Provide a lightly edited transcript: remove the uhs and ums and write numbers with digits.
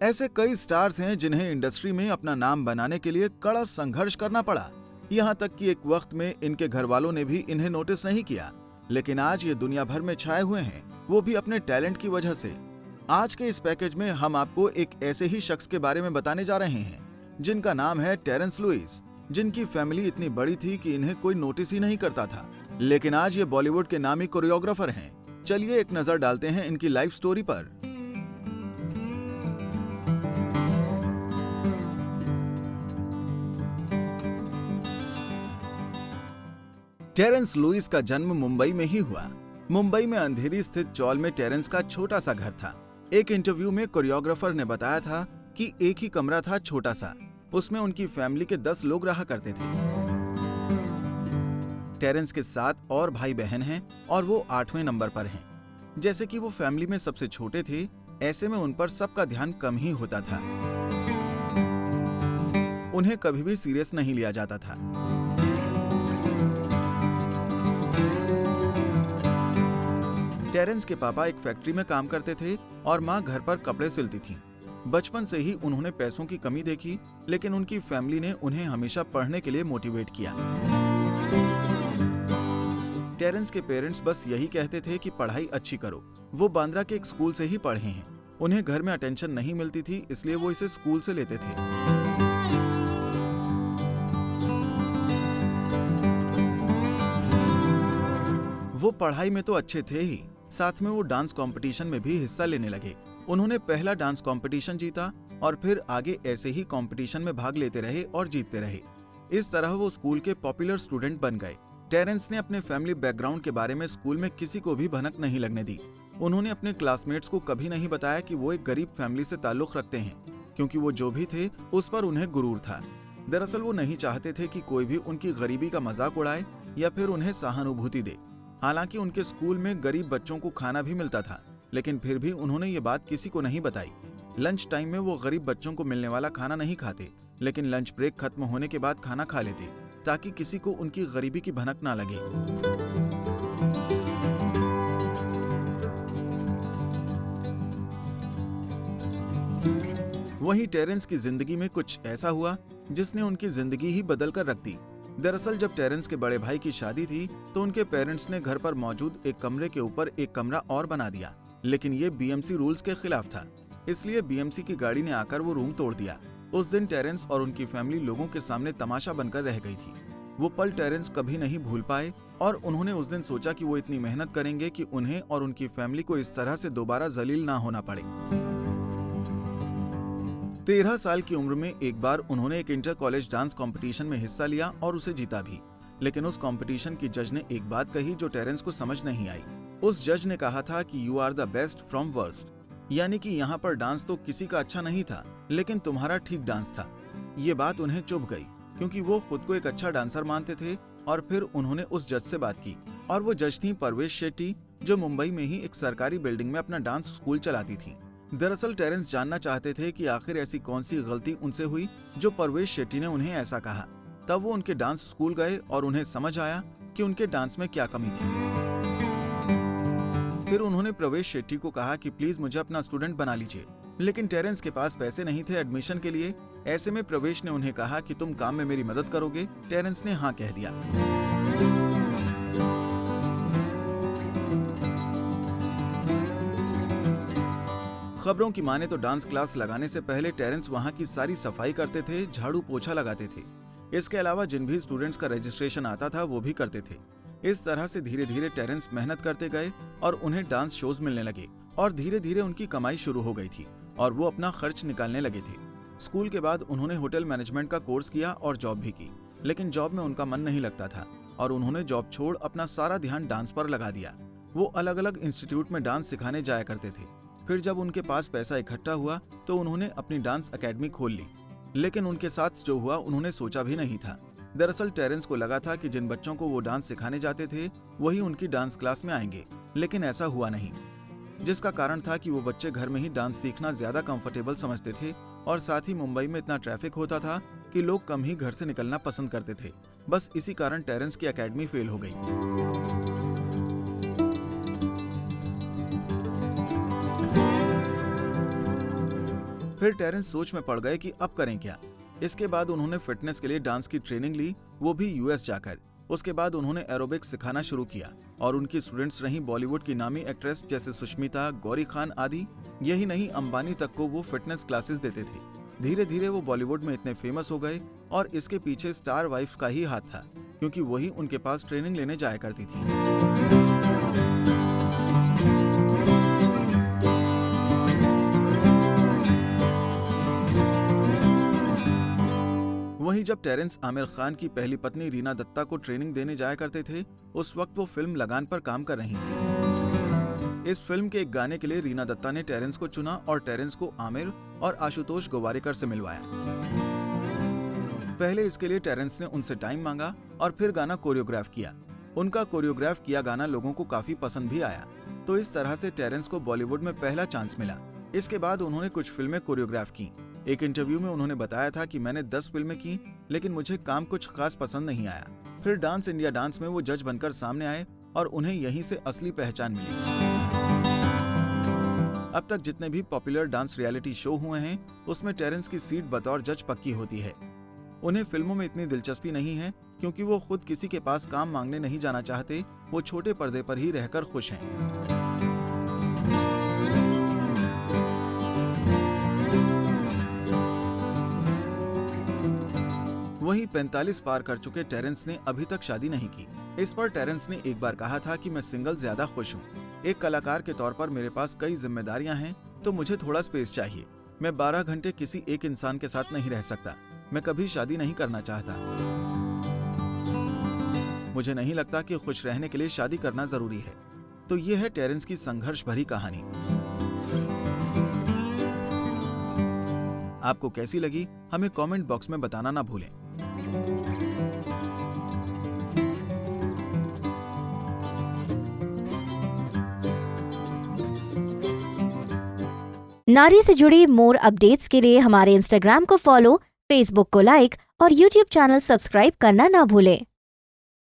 ऐसे कई स्टार्स हैं जिन्हें इंडस्ट्री में अपना नाम बनाने के लिए कड़ा संघर्ष करना पड़ा। यहाँ तक कि एक वक्त में इनके घर वालों ने भी इन्हें नोटिस नहीं किया, लेकिन आज ये दुनिया भर में छाए हुए हैं, वो भी अपने टैलेंट की वजह से। आज के इस पैकेज में हम आपको एक ऐसे ही शख्स के बारे में बताने जा रहे हैं जिनका नाम है टेरेंस लुइस, जिनकी फैमिली इतनी बड़ी थी कि इन्हें कोई नोटिस ही नहीं करता था, लेकिन आज ये बॉलीवुड के नामी कोरियोग्राफर हैं। चलिए एक नजर डालते हैं इनकी लाइफ स्टोरी पर। टेरेंस लुइस का जन्म मुंबई में ही हुआ। मुंबई में अंधेरी स्थित चौल में टेरेंस का छोटा सा घर था। एक इंटरव्यू में कोरियोग्राफर ने बताया था कि एक ही कमरा था छोटा सा, उसमें उनकी फैमिली के 10 लोग रहा करते थे। टेरेंस के 7 और भाई बहन हैं और वो 8वें नंबर पर हैं। जैसे कि वो फैमिली में सबसे छोटे थे, ऐसे में उन पर सबका ध्यान कम ही होता था। उन्हें कभी भी सीरियस नहीं लिया जाता था। टेरेंस के पापा एक फैक्ट्री में काम करते थे और माँ घर पर कपड़े सिलती थीं। बचपन से ही उन्होंने पैसों की कमी देखी, लेकिन उनकी फैमिली ने उन्हें हमेशा पढ़ने के लिए मोटिवेट किया। टेरेंस के पेरेंट्स बस यही कहते थे कि पढ़ाई अच्छी करो। वो बांद्रा के एक स्कूल से ही पढ़े हैं। उन्हें घर में अटेंशन नहीं मिलती थी, इसलिए वो इसे स्कूल से लेते थे। वो पढ़ाई में तो अच्छे थे ही, साथ में वो डांस कंपटीशन में भी हिस्सा लेने लगे। उन्होंने पहला डांस कंपटीशन जीता और फिर आगे ऐसे ही कंपटीशन में भाग लेते रहे और जीतते रहे। इस तरह वो स्कूल के पॉपुलर स्टूडेंट बन गए। टेरेंस ने अपने फैमिली बैकग्राउंड के बारे में स्कूल में किसी को भी भनक नहीं लगने दी। उन्होंने अपने क्लासमेट्स को कभी नहीं बताया कि वो एक गरीब फैमिली से ताल्लुक रखते हैं, क्योंकि वो जो भी थे उस पर उन्हें गुरूर था। दरअसल वो नहीं चाहते थे कि कोई भी उनकी गरीबी का मजाक उड़ाए या फिर उन्हें सहानुभूति दे। हालांकि उनके स्कूल में गरीब बच्चों को खाना भी मिलता था, लेकिन फिर भी उन्होंने ये बात किसी को नहीं बताई। लंच टाइम में वो गरीब बच्चों को मिलने वाला खाना नहीं खाते, लेकिन लंच ब्रेक खत्म होने के बाद खाना खा लेते, ताकि किसी को उनकी गरीबी की भनक ना लगे। वहीं टेरेंस की जिंदगी में कुछ ऐसा हुआ जिसने उनकी जिंदगी ही बदल कर रख दी। दरअसल जब टेरेंस के बड़े भाई की शादी थी तो उनके पेरेंट्स ने घर पर मौजूद एक कमरे के ऊपर एक कमरा और बना दिया, लेकिन ये बीएमसी रूल्स के खिलाफ था, इसलिए बीएमसी की गाड़ी ने आकर वो रूम तोड़ दिया। उस दिन टेरेंस और उनकी फैमिली लोगों के सामने तमाशा बनकर रह गई थी। वो पल टेरेंस कभी नहीं भूल पाए और उन्होंने उस दिन सोचा कि वो इतनी मेहनत करेंगे कि उन्हें और उनकी फैमिली को इस तरह से दोबारा जलील ना होना पड़े। 13 साल की उम्र में एक बार उन्होंने एक इंटर कॉलेज डांस कंपटीशन में हिस्सा लिया और उसे जीता भी, लेकिन उस कंपटीशन की जज ने एक बात कही जो टेरेंस को समझ नहीं आई। उस जज ने कहा था कि you are the best from worst, यानी कि यहाँ पर डांस तो किसी का अच्छा नहीं था, लेकिन तुम्हारा ठीक डांस था। ये बात उन्हें चुभ गई, क्योंकि वो खुद को एक अच्छा डांसर मानते थे। और फिर उन्होंने उस जज से बात की, और वो जज थी परवेश शेट्टी, जो मुंबई में ही एक सरकारी बिल्डिंग में अपना डांस स्कूल चलाती थी। दरअसल टेरेंस जानना चाहते थे कि आखिर ऐसी कौन सी गलती उनसे हुई जो परवेश शेट्टी ने उन्हें ऐसा कहा। तब वो उनके डांस स्कूल गए और उन्हें समझ आया कि उनके डांस में क्या कमी थी। फिर उन्होंने प्रवेश शेट्टी को कहा कि प्लीज मुझे अपना स्टूडेंट बना लीजिए, लेकिन टेरेंस के पास पैसे नहीं थे एडमिशन के लिए। ऐसे में प्रवेश ने उन्हें कहा कि तुम काम में मेरी मदद करोगे। टेरेंस ने हाँ कह दिया। खबरों की माने तो डांस क्लास लगाने से पहले टेरेंस वहां की सारी सफाई करते थे, झाड़ू पोछा लगाते थे। इसके अलावा जिन भी स्टूडेंट्स का रजिस्ट्रेशन आता था वो भी करते थे। इस तरह से धीरे धीरे टेरेंस मेहनत करते गए और उन्हें डांस शोज मिलने लगे और धीरे धीरे उनकी कमाई शुरू हो गई थी और वो अपना खर्च निकालने लगे थे। स्कूल के बाद उन्होंने होटल मैनेजमेंट का कोर्स किया और जॉब भी की, लेकिन जॉब में उनका मन नहीं लगता था और उन्होंने जॉब छोड़ अपना सारा ध्यान डांस पर लगा दिया। वो अलग अलग इंस्टीट्यूट में डांस सिखाने जाया करते थे। फिर जब उनके पास पैसा इकट्ठा हुआ तो उन्होंने अपनी डांस एकेडमी खोल ली, लेकिन उनके साथ जो हुआ उन्होंने सोचा भी नहीं था। दरअसल टेरेंस को लगा था कि जिन बच्चों को वो डांस सिखाने जाते थे वही उनकी डांस क्लास में आएंगे, लेकिन ऐसा हुआ नहीं, जिसका कारण था कि वो बच्चे घर में ही डांस सीखना ज्यादा कंफर्टेबल समझते थे और साथ ही मुंबई में इतना ट्रैफिक होता था कि लोग कम ही घर से निकलना पसंद करते थे। बस इसी कारण टेरेंस की एकेडमी फेल हो गई। फिर टेरेंस सोच में पड़ गए कि अब करें क्या। इसके बाद उन्होंने फिटनेस के लिए डांस की ट्रेनिंग ली, वो भी यूएस जाकर। उसके बाद उन्होंने एरोबिक्स सिखाना शुरू किया और उनकी स्टूडेंट्स रहीं बॉलीवुड की नामी एक्ट्रेस जैसे सुष्मिता, गौरी खान आदि। यही नहीं, अंबानी तक को वो फिटनेस क्लासेस देते थे। धीरे धीरे वो बॉलीवुड में इतने फेमस हो गए और इसके पीछे स्टार वाइफ्स का ही हाथ था, क्योंकि वही उनके पास ट्रेनिंग लेने जाया करती थी। वहीं जब टेरेंस आमिर खान की पहली पत्नी रीना दत्ता को ट्रेनिंग देने जाया करते थे, उस वक्त वो फिल्म लगान पर काम कर रही थी। इस फिल्म के एक गाने के लिए रीना दत्ता ने टेरेंस को चुना और टेरेंस को आमिर और आशुतोष गोवारिकर से मिलवाया। पहले इसके लिए टेरेंस ने उनसे टाइम मांगा और फिर गाना कोरियोग्राफ किया। उनका कोरियोग्राफ किया गाना लोगों को काफी पसंद भी आया, तो इस तरह से टेरेंस को बॉलीवुड में पहला चांस मिला। इसके बाद उन्होंने कुछ फिल्में कोरियोग्राफ की। एक इंटरव्यू में उन्होंने बताया था कि मैंने 10 फिल्में की, लेकिन मुझे काम कुछ खास पसंद नहीं आया। फिर डांस इंडिया डांस में वो जज बनकर सामने आए और उन्हें यहीं से असली पहचान मिली। अब तक जितने भी पॉपुलर डांस रियलिटी शो हुए हैं, उसमें टेरेंस की सीट बतौर जज पक्की होती है। उन्हें फिल्मों में इतनी दिलचस्पी नहीं है, क्योंकि वो खुद किसी के पास काम मांगने नहीं जाना चाहते। वो छोटे पर्दे पर ही रहकर खुश हैं। वहीं 45 पार कर चुके टेरेंस ने अभी तक शादी नहीं की। इस पर टेरेंस ने एक बार कहा था कि मैं सिंगल ज्यादा खुश हूँ। एक कलाकार के तौर पर मेरे पास कई जिम्मेदारियां हैं, तो मुझे थोड़ा स्पेस चाहिए। मैं 12 घंटे किसी एक इंसान के साथ नहीं रह सकता। मैं कभी शादी नहीं करना चाहता। मुझे नहीं लगता कि खुश रहने के लिए शादी करना जरूरी है। तो ये है टेरेंस की संघर्ष भरी कहानी। आपको कैसी लगी, हमें कमेंट बॉक्स में बताना ना भूलें। नारी से जुड़ी मोर अपडेट्स के लिए हमारे इंस्टाग्राम को फॉलो, फेसबुक को लाइक और यूट्यूब चैनल सब्सक्राइब करना ना भूलें।